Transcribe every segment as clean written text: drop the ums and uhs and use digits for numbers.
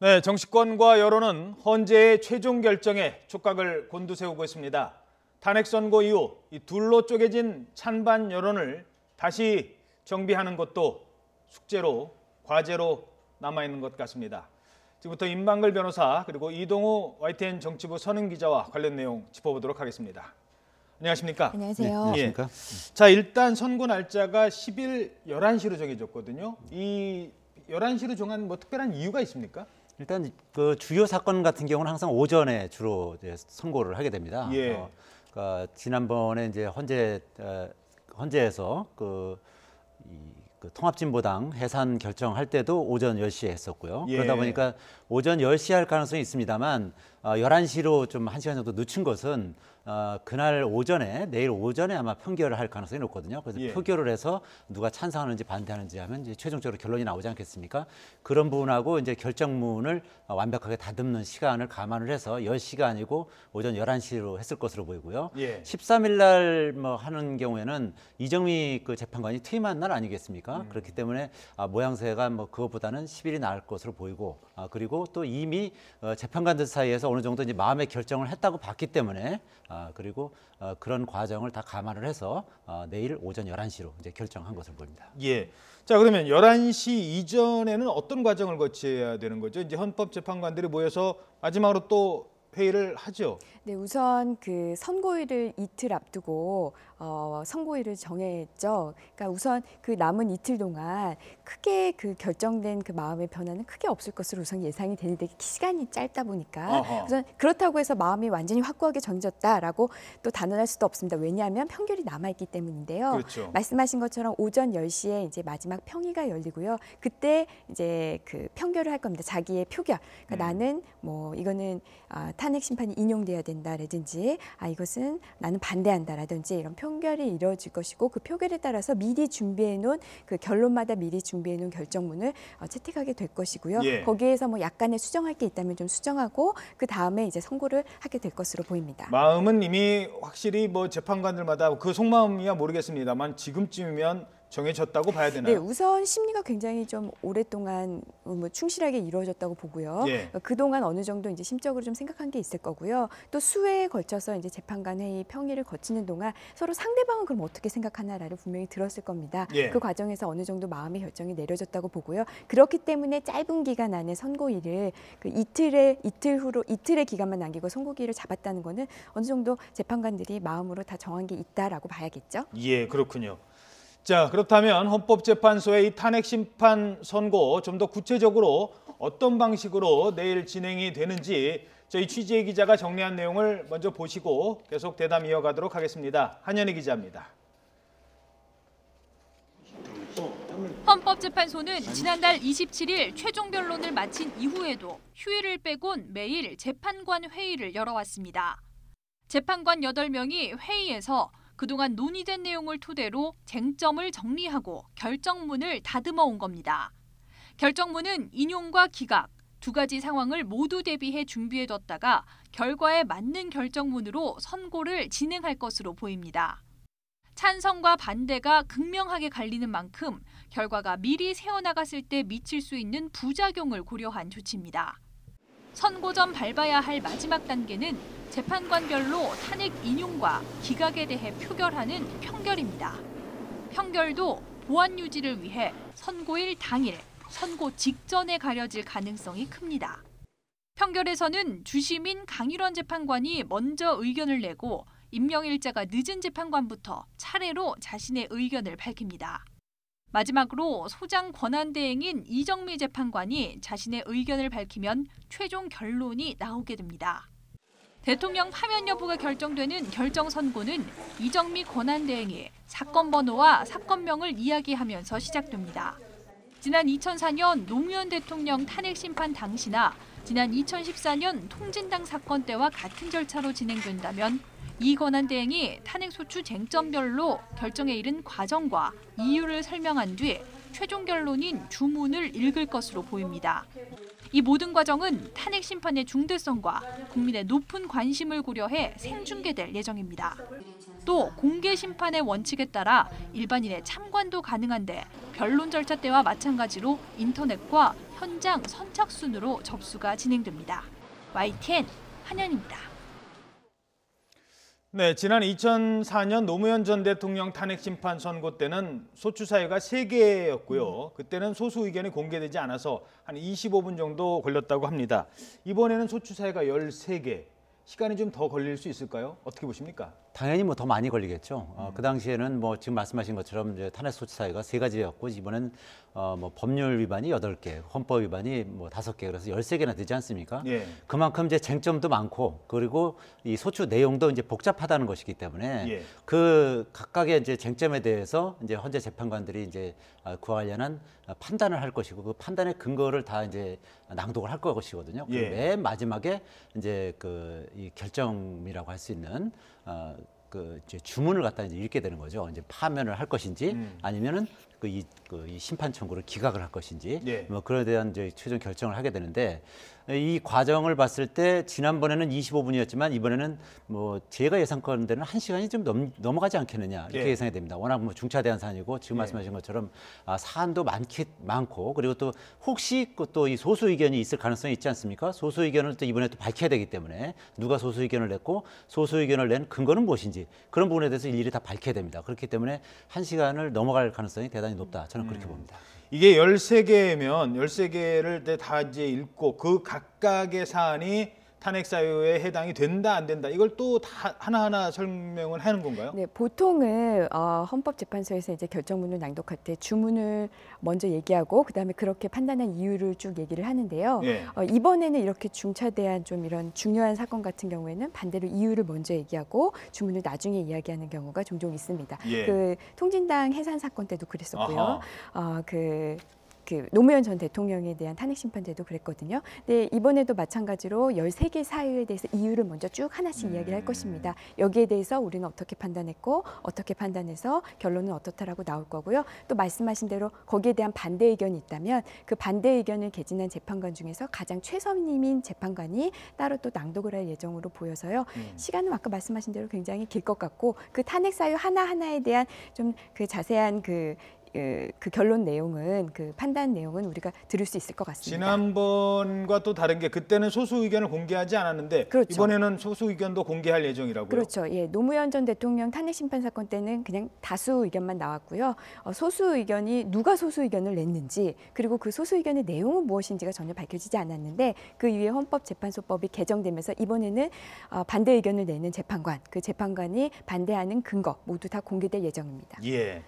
네, 정치권과 여론은 헌재의 최종 결정에 촉각을 곤두세우고 있습니다. 탄핵 선고 이후 이 둘로 쪼개진 찬반 여론을 다시 정비하는 것도 숙제로, 과제로 남아있는 것 같습니다. 지금부터 임방글 변호사 그리고 이동우 YTN 정치부 선임 기자와 관련 내용 짚어보도록 하겠습니다. 안녕하십니까? 안녕하세요. 네, 안녕하십니까? 자, 일단 선고 날짜가 10일 11시로 정해졌거든요. 이 11시로 정한 특별한 이유가 있습니까? 일단 그 주요 사건 같은 경우는 항상 오전에 주로 이제 선고를 하게 됩니다. 예. 그러니까 지난번에 이제 헌재에서 그 통합진보당 해산 결정할 때도 오전 10시에 했었고요. 예. 그러다 보니까 오전 10시에 할 가능성이 있습니다만 11시로 좀 1시간 정도 늦춘 것은 그날 오전에, 내일 오전에 아마 판결을 할 가능성이 높거든요. 그래서 예. 표결을 해서 누가 찬성하는지 반대하는지 하면 이제 최종적으로 결론이 나오지 않겠습니까? 그런 부분하고 이제 결정문을 완벽하게 다듬는 시간을 감안을 해서 10시가 아니고 오전 11시로 했을 것으로 보이고요. 예. 13일 날 하는 경우에는 이정미 그 재판관이 퇴임한 날 아니겠습니까? 그렇기 때문에 모양새가 그것보다는 10일이 나을 것으로 보이고, 그리고 또 이미 재판관들 사이에서 어느 정도 이제 마음의 결정을 했다고 봤기 때문에 그리고 그런 과정을 다 감안을 해서 내일 오전 11시로 이제 결정한 것으로 보입니다. 예. 자, 그러면 11시 이전에는 어떤 과정을 거쳐야 되는 거죠? 이제 헌법재판관들이 모여서 마지막으로 또 회의를 하죠. 네, 우선 그 선고일을 이틀 앞두고 선고일을 정했죠. 그러니까 우선 그 남은 이틀 동안 크게 그 결정된 그 마음의 변화는 크게 없을 것으로 우선 예상이 되는데 시간이 짧다 보니까 어허. 우선 그렇다고 해서 마음이 완전히 확고하게 정해졌다라고 또 단언할 수도 없습니다. 왜냐하면 판결이 남아있기 때문인데요. 그렇죠. 말씀하신 것처럼 오전 10시에 이제 마지막 평의가 열리고요. 그때 이제 그 판결을 할 겁니다. 자기의 표결. 그러니까 나는 이거는 탄핵 심판이 인용돼야 된다라든지 이것은 나는 반대한다라든지 이런 표결이 이루어질 것이고 그 표결에 따라서 미리 준비해 놓은 그 결론마다 미리 준비해 놓은 결정문을 채택하게 될 것이고요. 예. 거기에서 약간의 수정할 게 있다면 좀 수정하고 그 다음에 이제 선고를 하게 될 것으로 보입니다. 마음은 이미 확실히 재판관들마다 그 속마음이야 모르겠습니다만 지금쯤이면 정해졌다고 봐야 되나요? 네, 우선 심리가 굉장히 좀 오랫동안 충실하게 이루어졌다고 보고요. 예. 그동안 어느 정도 이제 심적으로 좀 생각한 게 있을 거고요. 또 수회에 걸쳐서 이제 재판관 회의 평의를 거치는 동안 서로 상대방은 그럼 어떻게 생각하나를 분명히 들었을 겁니다. 예. 그 과정에서 어느 정도 마음의 결정이 내려졌다고 보고요. 그렇기 때문에 짧은 기간 안에 선고일을 그 이틀의 기간만 남기고 선고일을 잡았다는 거는 어느 정도 재판관들이 마음으로 다 정한 게 있다라고 봐야겠죠. 예, 그렇군요. 자, 그렇다면 헌법재판소의 이 탄핵 심판 선고 좀 더 구체적으로 어떤 방식으로 내일 진행이 되는지 저희 취재 기자가 정리한 내용을 먼저 보시고 계속 대담 이어가도록 하겠습니다. 한현희 기자입니다. 헌법재판소는 지난달 27일 최종 변론을 마친 이후에도 휴일을 빼곤 매일 재판관 회의를 열어왔습니다. 재판관 8명이 회의에서 그동안 논의된 내용을 토대로 쟁점을 정리하고 결정문을 다듬어 온 겁니다. 결정문은 인용과 기각, 두 가지 상황을 모두 대비해 준비해뒀다가 결과에 맞는 결정문으로 선고를 진행할 것으로 보입니다. 찬성과 반대가 극명하게 갈리는 만큼 결과가 미리 새어나갔을 때 미칠 수 있는 부작용을 고려한 조치입니다. 선고 전 밟아야 할 마지막 단계는 재판관별로 탄핵 인용과 기각에 대해 표결하는 평결입니다. 평결도 보안 유지를 위해 선고일 당일, 선고 직전에 가려질 가능성이 큽니다. 평결에서는 주심인 강일원 재판관이 먼저 의견을 내고 임명일자가 늦은 재판관부터 차례로 자신의 의견을 밝힙니다. 마지막으로 소장 권한대행인 이정미 재판관이 자신의 의견을 밝히면 최종 결론이 나오게 됩니다. 대통령 파면 여부가 결정되는 결정 선고는 이정미 권한대행이 사건 번호와 사건명을 이야기하면서 시작됩니다. 지난 2004년 노무현 대통령 탄핵 심판 당시나 지난 2014년 통진당 사건 때와 같은 절차로 진행된다면 이 권한대행이 탄핵소추 쟁점별로 결정에 이른 과정과 이유를 설명한 뒤 최종 결론인 주문을 읽을 것으로 보입니다. 이 모든 과정은 탄핵 심판의 중대성과 국민의 높은 관심을 고려해 생중계될 예정입니다. 또 공개 심판의 원칙에 따라 일반인의 참관도 가능한데 변론 절차 때와 마찬가지로 인터넷과 현장 선착순으로 접수가 진행됩니다. YTN 한현입니다. 네, 지난 2004년 노무현 전 대통령 탄핵 심판 선고 때는 소추 사유가 3개였고요. 그때는 소수 의견이 공개되지 않아서 한 25분 정도 걸렸다고 합니다. 이번에는 소추 사유가 13개. 시간이 좀 더 걸릴 수 있을까요? 어떻게 보십니까? 당연히 뭐 더 많이 걸리겠죠. 그 당시에는 뭐 지금 말씀하신 것처럼 이제 탄핵 소추 사유가 3가지였고 이번엔 뭐 법률 위반이 8개, 헌법 위반이 뭐 5개, 그래서 13개나 되지 않습니까? 예. 그만큼 이제 쟁점도 많고 그리고 이 소추 내용도 이제 복잡하다는 것이기 때문에 예. 그 각각의 이제 쟁점에 대해서 이제 헌재 재판관들이 이제 그와 관련한 판단을 할 것이고 그 판단의 근거를 다 이제 낭독을 할 것이거든요. 예. 맨 마지막에 이제 그 이 결정이라고 할 수 있는 그 이제 주문을 갖다 이제 읽게 되는 거죠. 이제 파면을 할 것인지 아니면은 이 심판 청구를 기각을 할 것인지 예. 뭐 그에 대한 이제 최종 결정을 하게 되는데 이 과정을 봤을 때 지난번에는 25분이었지만 이번에는 뭐 제가 예상컨대는 1시간이 좀 넘어가지 않겠느냐 이렇게 예. 예상이 됩니다. 워낙 뭐 중차대한 사안이고 지금 예. 말씀하신 것처럼 사안도 많고 그리고 또 혹시 또 이 소수 의견이 있을 가능성이 있지 않습니까? 소수 의견을 또 이번에 또 밝혀야 되기 때문에 누가 소수 의견을 냈고 소수 의견을 낸 근거는 무엇인지 그런 부분에 대해서 일일이 다 밝혀야 됩니다. 그렇기 때문에 1시간을 넘어갈 가능성이 대단히 높다. 저는 그렇게 봅니다. 이게 13개면 13개를 다 이제 읽고 그 각각의 사안이 탄핵 사유에 해당이 된다 안 된다 이걸 또 다 하나하나 설명을 하는 건가요? 네, 보통은 헌법재판소에서 이제 결정문을 낭독할 때 주문을 먼저 얘기하고 그다음에 그렇게 판단한 이유를 쭉 얘기를 하는데요. 예. 이번에는 이렇게 중차대한 좀 이런 중요한 사건 같은 경우에는 반대로 이유를 먼저 얘기하고 주문을 나중에 이야기하는 경우가 종종 있습니다. 예. 그 통진당 해산 사건 때도 그랬었고요. 아하. 그 노무현 전 대통령에 대한 탄핵 심판 때도 그랬거든요. 근데 이번에도 마찬가지로 13개 사유에 대해서 이유를 먼저 쭉 하나씩 이야기를 할 것입니다. 여기에 대해서 우리는 어떻게 판단했고 어떻게 판단해서 결론은 어떻다라고 나올 거고요. 또 말씀하신 대로 거기에 대한 반대 의견이 있다면 그 반대 의견을 개진한 재판관 중에서 가장 최선임인 재판관이 따로 또 낭독을 할 예정으로 보여서요. 시간은 아까 말씀하신 대로 굉장히 길 것 같고 그 탄핵 사유 하나하나에 대한 좀 그 자세한 그 결론 내용은 그 판단 내용은 우리가 들을 수 있을 것 같습니다. 지난번과 또 다른 게 그때는 소수 의견을 공개하지 않았는데 그렇죠. 이번에는 소수 의견도 공개할 예정이라고요? 그렇죠. 예, 노무현 전 대통령 탄핵 심판 사건 때는 그냥 다수 의견만 나왔고요. 소수 의견이 누가 소수 의견을 냈는지 그리고 그 소수 의견의 내용은 무엇인지가 전혀 밝혀지지 않았는데 그 이후에 헌법재판소법이 개정되면서 이번에는 반대 의견을 내는 재판관, 그 재판관이 반대하는 근거 모두 다 공개될 예정입니다. 예.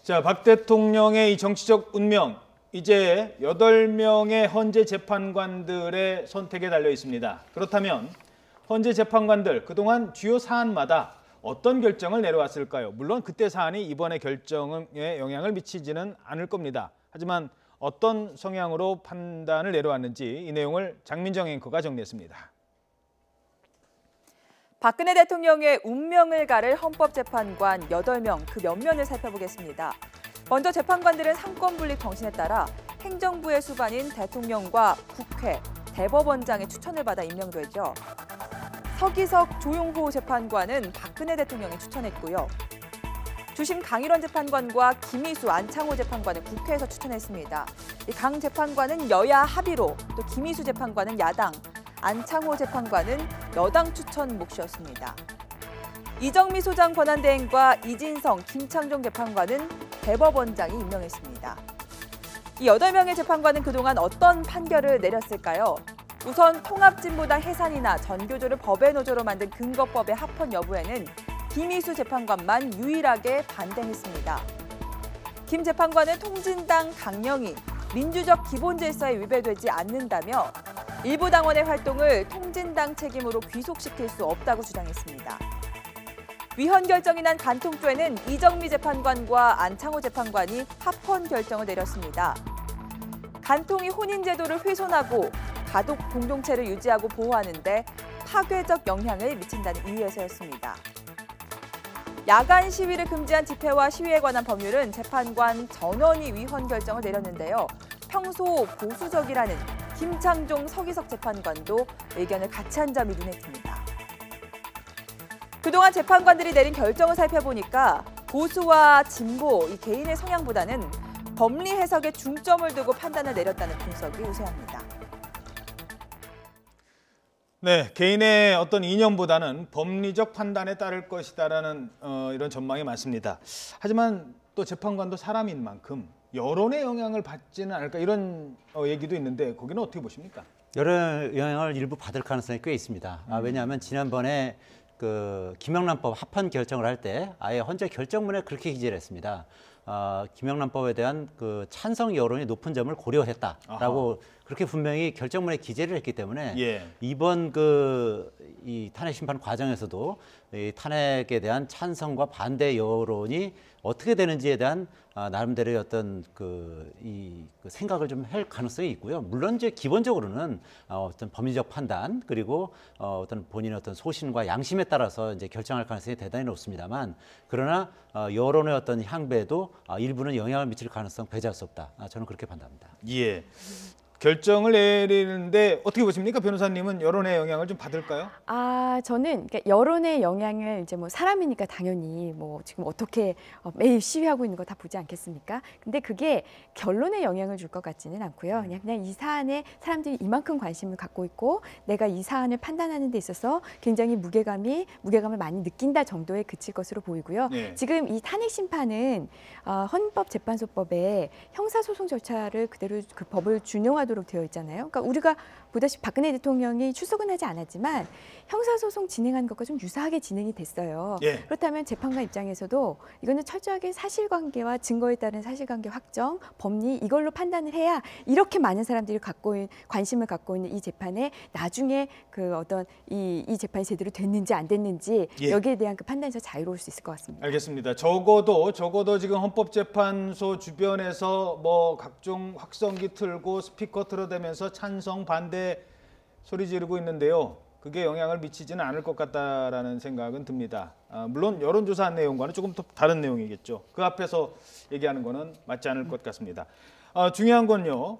자, 박 대통령의 이 정치적 운명 이제 8명의 헌재 재판관들의 선택에 달려 있습니다. 그렇다면 헌재 재판관들 그동안 주요 사안마다 어떤 결정을 내려왔을까요? 물론 그때 사안이 이번의 결정에 영향을 미치지는 않을 겁니다. 하지만 어떤 성향으로 판단을 내려왔는지 이 내용을 장민정 앵커가 정리했습니다. 박근혜 대통령의 운명을 가를 헌법재판관 8명 그 면면을 살펴보겠습니다. 먼저 재판관들은 상권분립 정신에 따라 행정부의 수반인 대통령과 국회, 대법원장의 추천을 받아 임명되죠. 서기석 조용호 재판관은 박근혜 대통령이 추천했고요. 주심 강일원 재판관과 김희수, 안창호 재판관은 국회에서 추천했습니다. 이 강 재판관은 여야 합의로, 또 김희수 재판관은 야당, 안창호 재판관은 여당 추천 몫이었습니다. 이정미 소장 권한대행과 이진성, 김창종 재판관은 대법원장이 임명했습니다. 이 8명의 재판관은 그동안 어떤 판결을 내렸을까요? 우선 통합진보당 해산이나 전교조를 법의 노조로 만든 근거법의 합헌 여부에는 김희수 재판관만 유일하게 반대했습니다. 김 재판관은 통진당 강령이 민주적 기본질서에 위배되지 않는다며 일부 당원의 활동을 통진당 책임으로 귀속시킬 수 없다고 주장했습니다. 위헌 결정이 난 간통죄는 이정미 재판관과 안창호 재판관이 합헌 결정을 내렸습니다. 간통이 혼인제도를 훼손하고 가족 공동체를 유지하고 보호하는 데 파괴적 영향을 미친다는 이유에서였습니다. 야간 시위를 금지한 집회와 시위에 관한 법률은 재판관 전원이 위헌 결정을 내렸는데요. 평소 보수적이라는 김창종 서기석 재판관도 의견을 같이 한 점이 눈에 띕니다. 그동안 재판관들이 내린 결정을 살펴보니까 보수와 진보, 이 개인의 성향보다는 법리 해석에 중점을 두고 판단을 내렸다는 분석이 우세합니다. 네, 개인의 어떤 이념보다는 법리적 판단에 따를 것이다라는 이런 전망이 많습니다. 하지만 또 재판관도 사람인 만큼 여론의 영향을 받지는 않을까 이런 얘기도 있는데 거기는 어떻게 보십니까? 여론 영향을 일부 받을 가능성이 꽤 있습니다. 왜냐하면 지난번에 그 김영란법 합헌 결정을 할 때 아예 헌재 결정문에 그렇게 기재를 했습니다. 김영란법에 대한 그 찬성 여론이 높은 점을 고려했다라고 아하. 그렇게 분명히 결정문에 기재를 했기 때문에 예. 이번 이 탄핵 심판 과정에서도 이 탄핵에 대한 찬성과 반대 여론이 어떻게 되는지에 대한 나름대로의 어떤 그 생각을 좀 할 가능성이 있고요. 물론 이제 기본적으로는 어떤 법리적 판단 그리고 어떤 본인의 어떤 소신과 양심에 따라서 이제 결정할 가능성이 대단히 높습니다만 그러나 여론의 어떤 향배에도 일부는 영향을 미칠 가능성 배제할 수 없다. 저는 그렇게 판단합니다. 예. 결정을 내리는데 어떻게 보십니까? 변호사님은 여론의 영향을 좀 받을까요? 저는 그러니까 여론의 영향을 이제 뭐 사람이니까 당연히 뭐 지금 어떻게 매일 시위하고 있는 거 다 보지 않겠습니까? 근데 그게 결론에 영향을 줄 것 같지는 않고요. 그냥 이 사안에 사람들이 이만큼 관심을 갖고 있고 내가 이 사안을 판단하는 데 있어서 굉장히 무게감을 많이 느낀다 정도에 그칠 것으로 보이고요. 네. 지금 이 탄핵 심판은 헌법재판소법에 형사소송 절차를 그대로 그 법을 준용하도록 되어 있잖아요. 그러니까 우리가 보다시피 박근혜 대통령이 출석은 하지 않았지만 형사소송 진행한 것과 좀 유사하게 진행이 됐어요. 예. 그렇다면 재판관 입장에서도 이거는 철저하게 사실관계와 증거에 따른 사실관계 확정, 법리 이걸로 판단을 해야 이렇게 많은 사람들이 관심을 갖고 있는 이 재판에 나중에 그 어떤 이 재판이 제대로 됐는지 안 됐는지 예. 여기에 대한 그 판단에서 자유로울 수 있을 것 같습니다. 알겠습니다. 적어도 지금 헌법재판소 주변에서 뭐 각종 확성기 틀고 스피커 틀어대면서 찬성 반대 소리 지르고 있는데요. 그게 영향을 미치지는 않을 것 같다라는 생각은 듭니다. 물론 여론조사한 내용과는 조금 더 다른 내용이겠죠. 그 앞에서 얘기하는 거는 맞지 않을 것 같습니다. 중요한 건요.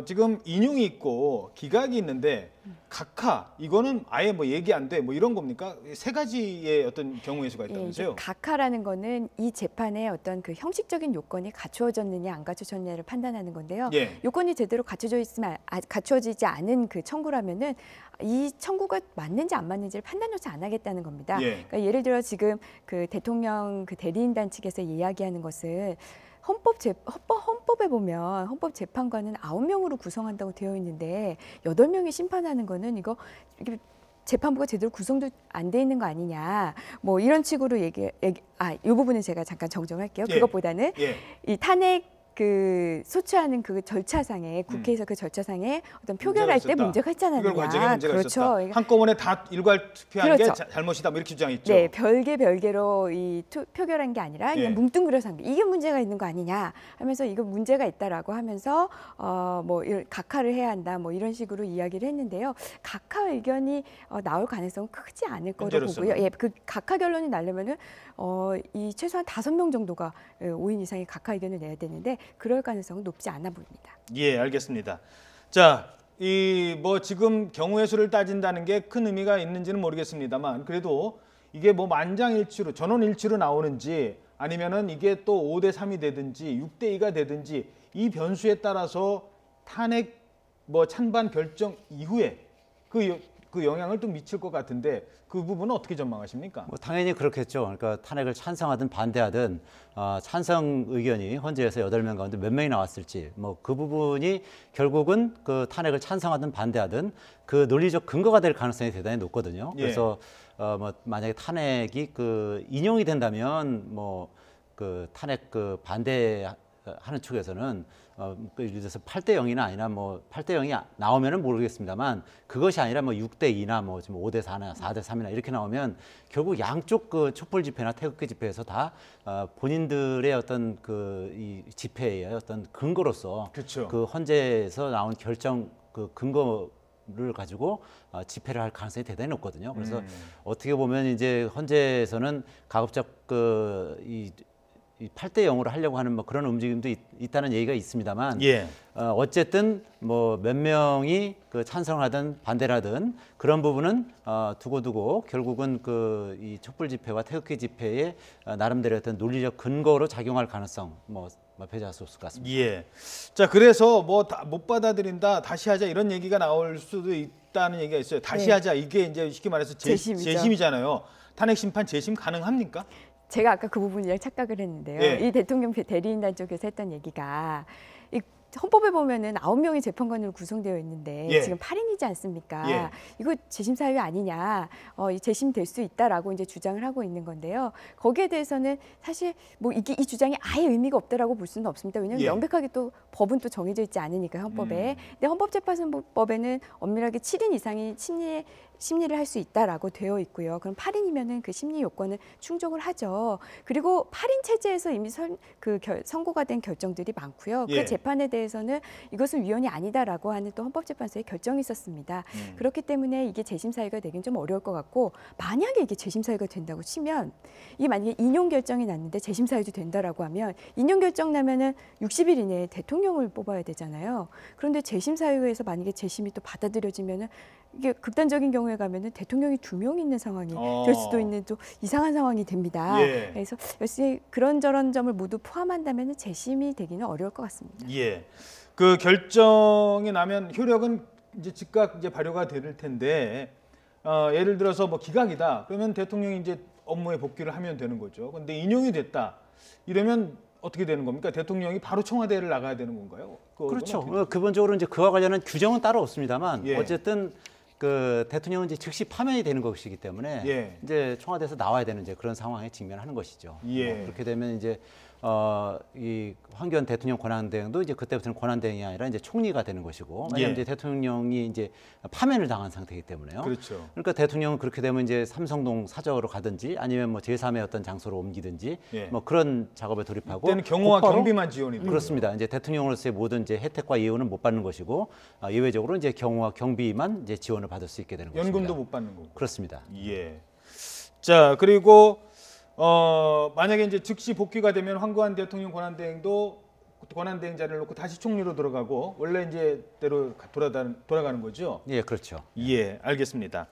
지금 인용이 있고 기각이 있는데 각하 이거는 아예 뭐 얘기 안 돼 뭐 이런 겁니까? 세 가지의 어떤 경우의 수가 있다면서요? 각하라는 거는 이 재판의 어떤 그 형식적인 요건이 갖추어졌느냐 안 갖추어졌느냐를 판단하는 건데요. 예. 요건이 제대로 갖추어지지 않은 그 청구라면은 이 청구가 맞는지 안 맞는지를 판단조차 안 하겠다는 겁니다. 예. 그러니까 예를 들어 지금 그 대통령 그 대리인단 측에서 이야기하는 것은 헌법에 보면 헌법재판관은 9명으로 구성한다고 되어 있는데 8명이 심판하는 거는 이게 재판부가 제대로 구성도 안 돼 있는 거 아니냐. 뭐 이런 식으로 이 부분은 제가 잠깐 정정할게요. 예. 그것보다는 예. 이 탄핵 그 소추하는 그 절차상에 국회에서 그 절차상에 어떤 표결할 때 문제가 있잖아요. 표결 과정에 문제가 그렇죠. 있었다. 한꺼번에 다 일괄 투표한 그렇죠. 게 잘못이다. 뭐 이렇게 주장했죠. 네, 별개로 이 표결한 게 아니라 그냥 예. 뭉뚱그려서 한 게 이게 문제가 있는 거 아니냐 하면서 이거 문제가 있다라고 하면서 뭐 각하를 해야 한다 뭐 이런 식으로 이야기를 했는데요. 각하 의견이 나올 가능성은 크지 않을 거로 현재로서는. 보고요. 예, 그 각하 결론이 나려면은 이 최소한 5명 정도가 5인 이상의 각하 의견을 내야 되는데 그럴 가능성은 높지 않아 보입니다. 예, 알겠습니다. 자, 이 뭐 지금 경우의 수를 따진다는 게 큰 의미가 있는지는 모르겠습니다만 그래도 이게 뭐 만장일치로 전원일치로 나오는지 아니면은 이게 또 5대 3이 되든지 6대 2가 되든지 이 변수에 따라서 탄핵 뭐 찬반 결정 이후에 그 영향을 좀 미칠 것 같은데 그 부분은 어떻게 전망하십니까? 뭐 당연히 그렇겠죠. 그러니까 탄핵을 찬성하든 반대하든 찬성 의견이 헌재에서 8명 가운데 몇 명이 나왔을지 뭐 그 부분이 결국은 그 탄핵을 찬성하든 반대하든 그 논리적 근거가 될 가능성이 대단히 높거든요. 예. 그래서 뭐 만약에 탄핵이 그 인용이 된다면 뭐 그 탄핵 그 반대하는 측에서는 예를 들어서 8대 0이나 아니라 뭐 8대 0이 나오면은 모르겠습니다만 그것이 아니라 뭐 6대 2나 뭐 지금 5대 4나 4대 3이나 이렇게 나오면 결국 양쪽 그 촛불 집회나 태극기 집회에서 다 본인들의 어떤 이 집회의 어떤 근거로서 그렇죠. 그 헌재에서 나온 결정 그 근거를 가지고 집회를 할 가능성이 대단히 높거든요. 그래서 어떻게 보면 이제 헌재에서는 가급적 8대 0으로 하려고 하는 뭐 그런 움직임도 있다는 얘기가 있습니다만 예. 어쨌든 뭐 몇 명이 그 찬성하든 반대라든 그런 부분은 두고두고 결국은 그 이 촛불 집회와 태극기 집회에 나름대로 어떤 논리적 근거로 작용할 가능성 뭐 배제할 수 없을 것 같습니다. 예. 자, 그래서 뭐 못 받아들인다, 다시 하자 이런 얘기가 나올 수도 있다는 얘기가 있어요. 다시 네. 하자 이게 이제 쉽게 말해서 재심이죠. 재심이잖아요. 탄핵 심판 재심 가능합니까? 제가 아까 그 부분이랑 착각을 했는데요. 예. 이 대통령 대리인단 쪽에서 했던 얘기가 이 헌법에 보면은 9명의 재판관으로 구성되어 있는데 예. 지금 8인이지 않습니까? 예. 이거 재심 사유 아니냐? 이 재심될 수 있다라고 이제 주장을 하고 있는 건데요. 거기에 대해서는 사실 뭐 이게 이 주장이 아예 의미가 없다라고 볼 수는 없습니다. 왜냐하면 예. 명백하게 또 법은 또 정해져 있지 않으니까 헌법에. 근데 헌법재판소법에는 엄밀하게 7인 이상이 심리를 할 수 있다라고 되어 있고요. 그럼 8인이면은 그 심리 요건을 충족을 하죠. 그리고 8인 체제에서 이미 선고가 된 결정들이 많고요. 예. 그 재판에 대해서는 이것은 위헌이 아니다라고 하는 또 헌법재판소의 결정이 있었습니다. 그렇기 때문에 이게 재심 사유가 되긴 좀 어려울 것 같고 만약에 이게 재심 사유가 된다고 치면 이게 만약에 인용 결정이 났는데 재심 사유도 된다라고 하면 인용 결정 나면은 60일 이내에 대통령을 뽑아야 되잖아요. 그런데 재심 사유에서 만약에 재심이 또 받아들여지면은 이게 극단적인 경우에 가면은 대통령이 2명 있는 상황이 될 수도 있는 또 이상한 상황이 됩니다. 예. 그래서 역시 그런저런 점을 모두 포함한다면 재심이 되기는 어려울 것 같습니다. 예. 그 결정이 나면 효력은 이제 즉각 이제 발효가 될 텐데 예를 들어서 뭐 기각이다. 그러면 대통령이 이제 업무에 복귀를 하면 되는 거죠. 근데 인용이 됐다. 이러면 어떻게 되는 겁니까? 대통령이 바로 청와대를 나가야 되는 건가요? 그렇죠. 기본적으로 이제 그와 관련한 규정은 따로 없습니다만 예. 어쨌든 그 대통령은 이제 즉시 파면이 되는 것이기 때문에 예. 이제 청와대에서 나와야 되는 이제 그런 상황에 직면하는 것이죠. 예. 그렇게 되면 이제 이 황교안 대통령 권한대행도 이제 그때부터는 권한대행이 아니라 이제 총리가 되는 것이고 왜냐하면 예. 이제 대통령이 이제 파면을 당한 상태이기 때문에요. 그렇죠. 그러니까 대통령은 그렇게 되면 이제 삼성동 사저로 가든지 아니면 뭐 제3의 어떤 장소로 옮기든지 예. 뭐 그런 작업에 돌입하고 그때는 경호와 곧바로 경비만 지원이 되는 그렇습니다. 이제 대통령으로서의 모든 이제 혜택과 예우는 못 받는 것이고 예외적으로 이제 경호와 경비만 이제 지원을 받을 수 있게 되는 거죠. 것입니다. 연금도 못 받는 거고. 그렇습니다. 예. 자, 그리고 만약에 이제 즉시 복귀가 되면 황교안 대통령 권한대행도 권한대행 자리를 놓고 다시 총리로 들어가고 원래 이제 대로 돌아가는 거죠. 예, 그렇죠. 예, 알겠습니다.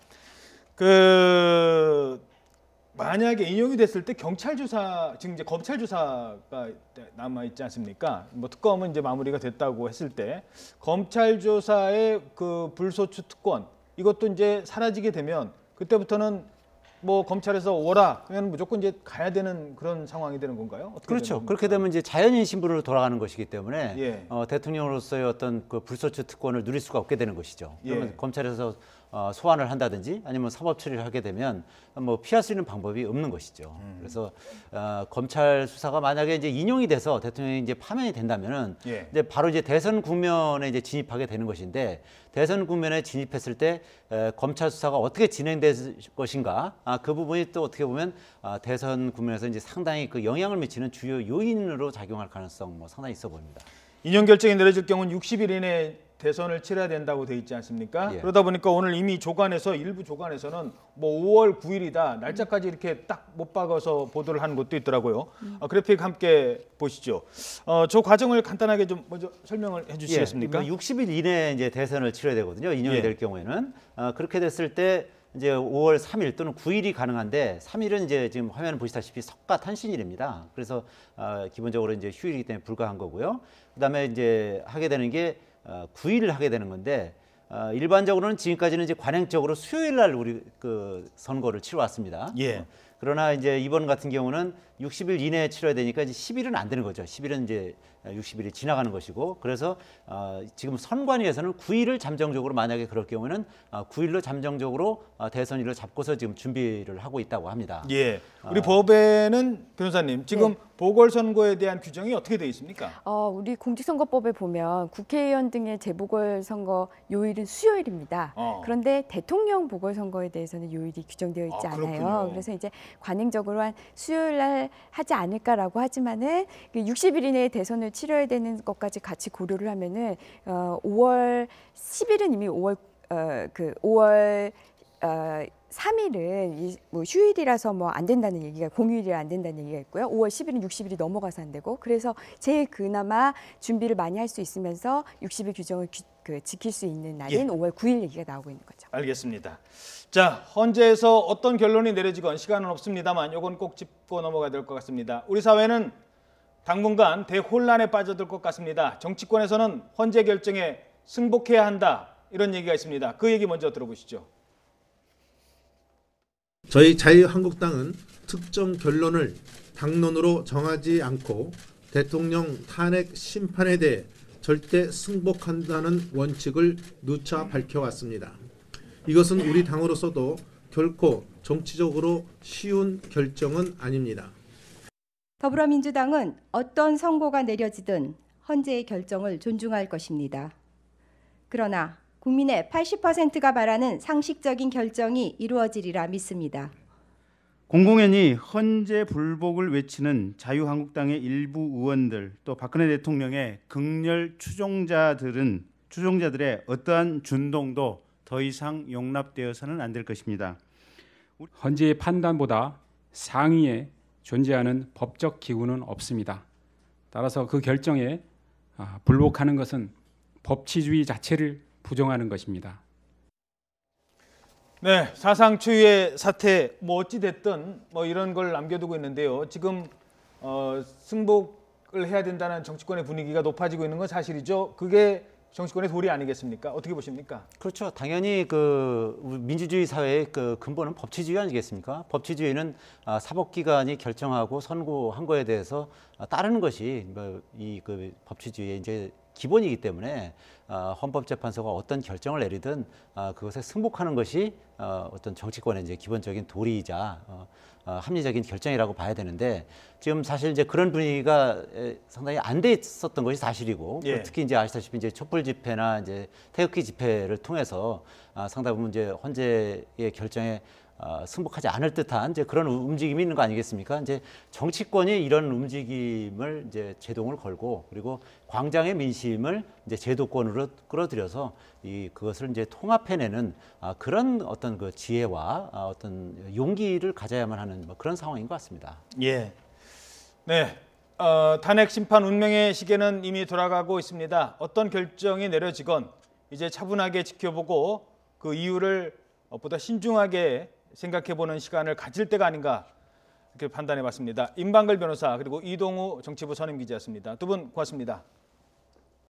만약에 인용이 됐을 때 경찰 조사, 지금 이제 검찰 조사가 남아 있지 않습니까? 뭐 특검은 이제 마무리가 됐다고 했을 때 검찰 조사의 그 불소추 특권 이것도 이제 사라지게 되면 그때부터는 뭐 검찰에서 오라 그러면 무조건 이제 가야 되는 그런 상황이 되는 건가요? 어떻게 그렇죠. 되는 그렇게 되면 이제 자연인 신분으로 돌아가는 것이기 때문에 예. 대통령으로서의 어떤 그 불소추 특권을 누릴 수가 없게 되는 것이죠. 그러면 예. 검찰에서 소환을 한다든지 아니면 사법 처리를 하게 되면 뭐 피할 수 있는 방법이 없는 것이죠. 그래서 검찰 수사가 만약에 이제 인용이 돼서 대통령이 이제 파면이 된다면은 예. 이제 바로 이제 대선 국면에 이제 진입하게 되는 것인데 대선 국면에 진입했을 때 검찰 수사가 어떻게 진행될 것인가 그 부분이 또 어떻게 보면 대선 국면에서 이제 상당히 그 영향을 미치는 주요 요인으로 작용할 가능성 뭐 상당히 있어 보입니다. 인용 결정이 내려질 경우는 60일 이내에 대선을 치러야 된다고 돼 있지 않습니까? 예. 그러다 보니까 오늘 이미 일부 조간에서는 뭐 5월 9일이다 날짜까지 이렇게 딱 못 박아서 보도를 하는 것도 있더라고요. 그래픽 함께 보시죠. 저 과정을 간단하게 좀 먼저 설명을 해주시겠습니까? 예, 60일 이내에 이제 대선을 치러야 되거든요. 인용이 예. 될 경우에는 그렇게 됐을 때 이제 5월 3일 또는 9일이 가능한데 3일은 이제 지금 화면을 보시다시피 석가탄신일입니다. 그래서 기본적으로 이제 휴일이기 때문에 불가한 거고요. 그다음에 이제 하게 되는 게 9일을 하게 되는 건데 일반적으로는 지금까지는 이제 관행적으로 수요일 날 우리 그 선거를 치러 왔습니다. 예. 그러나 이제 이번 같은 경우는 60일 이내에 치러야 되니까 이제 10일은 안 되는 거죠. 10일은 이제 60일이 지나가는 것이고 그래서 지금 선관위에서는 9일을 잠정적으로 만약에 그럴 경우에는 9일로 잠정적으로 대선일을 잡고서 지금 준비를 하고 있다고 합니다. 예. 우리 법에는 변호사님 지금 네. 보궐선거에 대한 규정이 어떻게 되어 있습니까? 우리 공직선거법에 보면 국회의원 등의 재보궐선거 요일은 수요일입니다. 그런데 대통령 보궐선거에 대해서는 요일이 규정되어 있지 않아요. 그렇군요. 그래서 이제 관행적으로 한 수요일 날 하지 않을까라고 하지만은 60일 이내에 대선을 치러야 되는 것까지 같이 고려를 하면은 5월 10일은 이미 5월 3일은 뭐 휴일이라서 뭐 안 된다는 얘기가 공휴일이라 안 된다는 얘기가 있고요. 5월 10일은 60일이 넘어가서 안 되고 그래서 제일 그나마 준비를 많이 할 수 있으면서 60일 규정을 지킬 수 있는 날인 5월 9일 얘기가 나오고 있는 거죠. 알겠습니다. 자, 헌재에서 어떤 결론이 내려지건 시간은 없습니다만 이건 꼭 짚고 넘어가야 될 것 같습니다. 우리 사회는 당분간 대혼란에 빠져들 것 같습니다. 정치권에서는 헌재 결정에 승복해야 한다 이런 얘기가 있습니다. 그 얘기 먼저 들어보시죠. 저희 자유한국당은 특정 결론을 당론으로 정하지 않고 대통령 탄핵 심판에 대해 절대 승복한다는 원칙을 누차 밝혀왔습니다. 이것은 우리 당으로서도 결코 정치적으로 쉬운 결정은 아닙니다. 더불어민주당은 어떤 선고가 내려지든 헌재의 결정을 존중할 것입니다. 그러나 국민의 80%가 바라는 상식적인 결정이 이루어지리라 믿습니다. 공공연히 헌재 불복을 외치는 자유한국당의 일부 의원들 또 박근혜 대통령의 극렬 추종자들의 어떠한 준동도 더 이상 용납되어서는 안 될 것입니다. 헌재의 판단보다 상위에 존재하는 법적 기구는 없습니다. 따라서 그 결정에 불복하는 것은 법치주의 자체를 부정하는 것입니다. 네, 사상 초유의 사태 뭐 어찌 됐든 뭐 이런 걸 남겨두고 있는데요. 지금 승복을 해야 된다는 정치권의 분위기가 높아지고 있는 건 사실이죠. 그게 정치권의 도리 아니겠습니까? 어떻게 보십니까? 그렇죠. 당연히 그 민주주의 사회의 그 근본은 법치주의 아니겠습니까? 법치주의는 사법기관이 결정하고 선고한 거에 대해서 따르는 것이 이 그 법치주의의 이제 기본이기 때문에 헌법재판소가 어떤 결정을 내리든 그것에 승복하는 것이 어떤 정치권의 이제 기본적인 도리이자 합리적인 결정이라고 봐야 되는데 지금 사실 이제 그런 분위기가 상당히 안 돼 있었던 것이 사실이고 예. 특히 이제 아시다시피 이제 촛불 집회나 이제 태극기 집회를 통해서 상당 부분 이제 헌재의 결정에 승복하지 않을 듯한 이제 그런 움직임이 있는 거 아니겠습니까? 이제 정치권이 이런 움직임을 이제 제동을 걸고 그리고 광장의 민심을 이제 제도권으로 끌어들여서 그것을 이제 통합해내는 그런 어떤 그 지혜와 어떤 용기를 가져야만 하는 뭐 그런 상황인 것 같습니다. 예. 네. 탄핵 심판 운명의 시계는 이미 돌아가고 있습니다. 어떤 결정이 내려지건 이제 차분하게 지켜보고 그 이유를 보다 신중하게 생각해보는 시간을 가질 때가 아닌가 이렇게 판단해봤습니다. 임방글 변호사 그리고 이동우 정치부 선임기자였습니다. 두 분 고맙습니다.